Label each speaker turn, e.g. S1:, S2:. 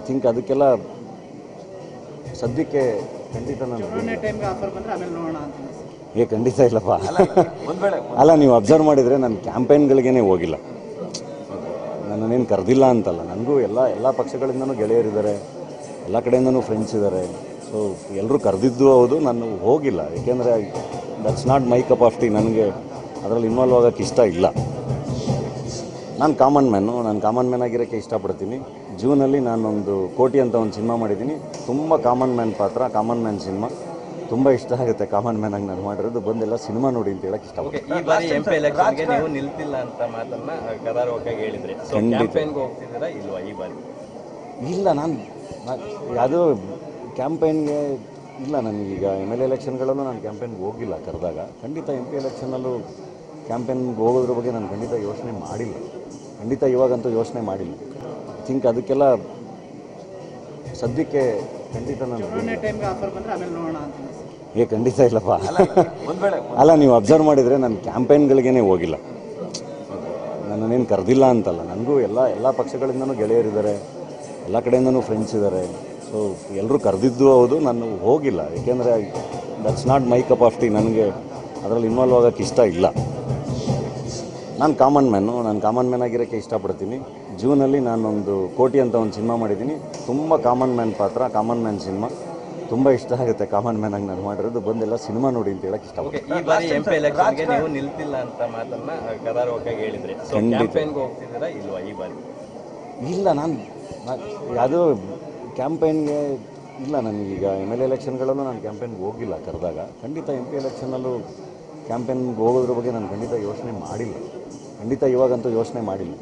S1: Think ಅದಕ್ಕೆಲ್ಲ ಸದ್ಯಕ್ಕೆ ಖಂಡಿತ ನಾನು ಖಂಡಿತ ಇಲ್ಲಪ್ಪ. ಅಲ್ಲ, ನೀವು ಅಬ್ಸರ್ವ್ ಮಾಡಿದರೆ ನಾನು ಕ್ಯಾಂಪೇನ್ಗಳಿಗೇ ಹೋಗಿಲ್ಲ. ನನ್ನನ್ನೇನು ಕರೆದಿಲ್ಲ ಅಂತಲ್ಲ, ನನಗೂ ಎಲ್ಲ ಪಕ್ಷಗಳಿಂದನೂ ಗೆಳೆಯರಿದ್ದಾರೆ, ಎಲ್ಲ ಕಡೆಯಿಂದನೂ ಫ್ರೆಂಡ್ಸ್ ಇದ್ದಾರೆ. ಸೊ ಎಲ್ಲರೂ ಕರೆದಿದ್ದು ಹೌದು, ನಾನು ಹೋಗಿಲ್ಲ. ಏಕೆಂದರೆ that's not my cup of tea. ನನಗೆ ಅದರಲ್ಲಿ ಇನ್ವಾಲ್ವ್ ಆಗೋಕ್ಕೆ ಇಷ್ಟ ಇಲ್ಲ. ನಾನು ಕಾಮನ್ ಮ್ಯಾನ್ ಆಗಿರೋಕ್ಕೆ ಇಷ್ಟಪಡ್ತೀನಿ. ಜೂನಲ್ಲಿ ನಾನೊಂದು ಕೋಟಿ ಅಂತ ಒಂದು ಸಿನಿಮಾ ಮಾಡಿದ್ದೀನಿ. ತುಂಬ ಕಾಮನ್ ಮ್ಯಾನ್ ಪಾತ್ರ, ಕಾಮನ್ ಮ್ಯಾನ್ ಸಿನಿಮಾ ತುಂಬ ಇಷ್ಟ ಆಗುತ್ತೆ. ಕಾಮನ್ ಮ್ಯಾನ್ ಆಗಿ ನಾನು ಮಾಡಿರೋದು, ಬಂದೆಲ್ಲ ಸಿನಿಮಾ ನೋಡಿ ಅಂತ ಹೇಳಕ್ಕೆ ಇಷ್ಟಪಡ್ತೀನಿ.
S2: ಈ ಬಾರಿ MP ಎಲೆಕ್ಷನ್ಗೆ ನೀವು ನಿಲ್ತಿಲ್ಲ ಅಂತ ಮಾತನ್ನ ಕರಾರುವಕ್ಕಾಗಿ ಹೇಳಿದ್ರೆ, ಕ್ಯಾಂಪೇನ್ಗೆ ಹೋಗ್ತಿದ್ದೀರಾ ಇಲ್ವಾ ಈ ಬಾರಿ?
S1: ಇಲ್ಲ, ನಾನು ಯಾವುದೋ ಕ್ಯಾಂಪೇನ್ಗೆ ಇಲ್ಲ. ನನಗೀಗ MLA ಎಲೆಕ್ಷನ್ಗಳಲ್ಲೂ ನಾನು ಕ್ಯಾಂಪೇನ್ಗೆ ಹೋಗಿಲ್ಲ. ಕರೆದಾಗ ಖಂಡಿತ MP ಎಲೆಕ್ಷನಲ್ಲೂ ಕ್ಯಾಂಪೇನ್ಗೆ ಹೋಗೋದ್ರ ಬಗ್ಗೆ ನಾನು ಖಂಡಿತ ಯೋಚನೆ ಮಾಡಿಲ್ಲ. ಖಂಡಿತ ಇವಾಗಂತೂ ಯೋಚನೆ ಮಾಡಿಲ್ಲ. ಥಿಂಕ್ ಅದಕ್ಕೆಲ್ಲ ಸದ್ಯಕ್ಕೆ ಖಂಡಿತ ನಾನು ಖಂಡಿತ ಇಲ್ಲಪ್ಪ. ಅಲ್ಲ, ನೀವು ಅಬ್ಸರ್ವ್ ಮಾಡಿದರೆ ನಾನು ಕ್ಯಾಂಪೇನ್ಗಳಿಗೇ ಹೋಗಿಲ್ಲ. ನನ್ನನ್ನೇನು ಕರೆದಿಲ್ಲ ಅಂತಲ್ಲ, ನನಗೂ ಎಲ್ಲ ಪಕ್ಷಗಳಿಂದನೂ ಗೆಳೆಯರಿದ್ದಾರೆ, ಎಲ್ಲ ಕಡೆಯಿಂದನೂ ಫ್ರೆಂಡ್ಸ್ ಇದ್ದಾರೆ. ಸೊ ಎಲ್ಲರೂ ಕರೆದಿದ್ದು ಹೌದು, ನಾನು ಹೋಗಿಲ್ಲ. ಏಕೆಂದರೆ that's not my cup of tea. ನನಗೆ ಅದರಲ್ಲಿ ಇನ್ವಾಲ್ವ್ ಆಗೋಕ್ಕೆ ಇಷ್ಟ ಇಲ್ಲ. ನಾನು ಕಾಮನ್ ಮ್ಯಾನ್ ಆಗಿರೋಕ್ಕೆ ಇಷ್ಟಪಡ್ತೀನಿ. ಜೂನಲ್ಲಿ ನಾನೊಂದು ಕೋಟಿ ಅಂತ ಒಂದು ಸಿನಿಮಾ ಮಾಡಿದ್ದೀನಿ. ತುಂಬ ಕಾಮನ್ ಮ್ಯಾನ್ ಪಾತ್ರ, ಕಾಮನ್ ಮ್ಯಾನ್ ಸಿನಿಮಾ ತುಂಬ ಇಷ್ಟ ಆಗುತ್ತೆ. ಕಾಮನ್ ಮ್ಯಾನ್ ಆಗಿ ನಾನು ಮಾಡಿರೋದು, ಬಂದೆಲ್ಲ ಸಿನಿಮಾ ನೋಡಿ ಅಂತ ಹೇಳಕ್ಕೆ ಇಷ್ಟಪಡ್ತೀನಿ.
S2: ಈ ಬಾರಿ MP ಎಲೆಕ್ಷನ್ಗೆ ನೀವು ನಿಲ್ತಿಲ್ಲ ಅಂತ ಮಾತನ್ನ ಕರಾರುವಕ್ಕಾಗಿ ಹೇಳಿದ್ರೆ, ಕ್ಯಾಂಪೇನ್ಗೆ ಹೋಗ್ತಿದ್ದೀರಾ ಇಲ್ವಾ ಈ ಬಾರಿ?
S1: ಇಲ್ಲ, ನಾನು ಯಾವುದೋ ಕ್ಯಾಂಪೇನ್ಗೆ ಇಲ್ಲ. ನನಗೀಗ MLA ಎಲೆಕ್ಷನ್ಗಳಲ್ಲೂ ನಾನು ಕ್ಯಾಂಪೇನ್ಗೆ ಹೋಗಿಲ್ಲ. ಕರೆದಾಗ ಖಂಡಿತ MP ಎಲೆಕ್ಷನಲ್ಲೂ ಕ್ಯಾಂಪೇನ್ಗೆ ಹೋಗೋದ್ರ ಬಗ್ಗೆ ನಾನು ಖಂಡಿತ ಯೋಚನೆ ಮಾಡಿಲ್ಲ. ಖಂಡಿತ ಇವಾಗಂತೂ ಯೋಚನೆ ಮಾಡಿಲ್ಲ.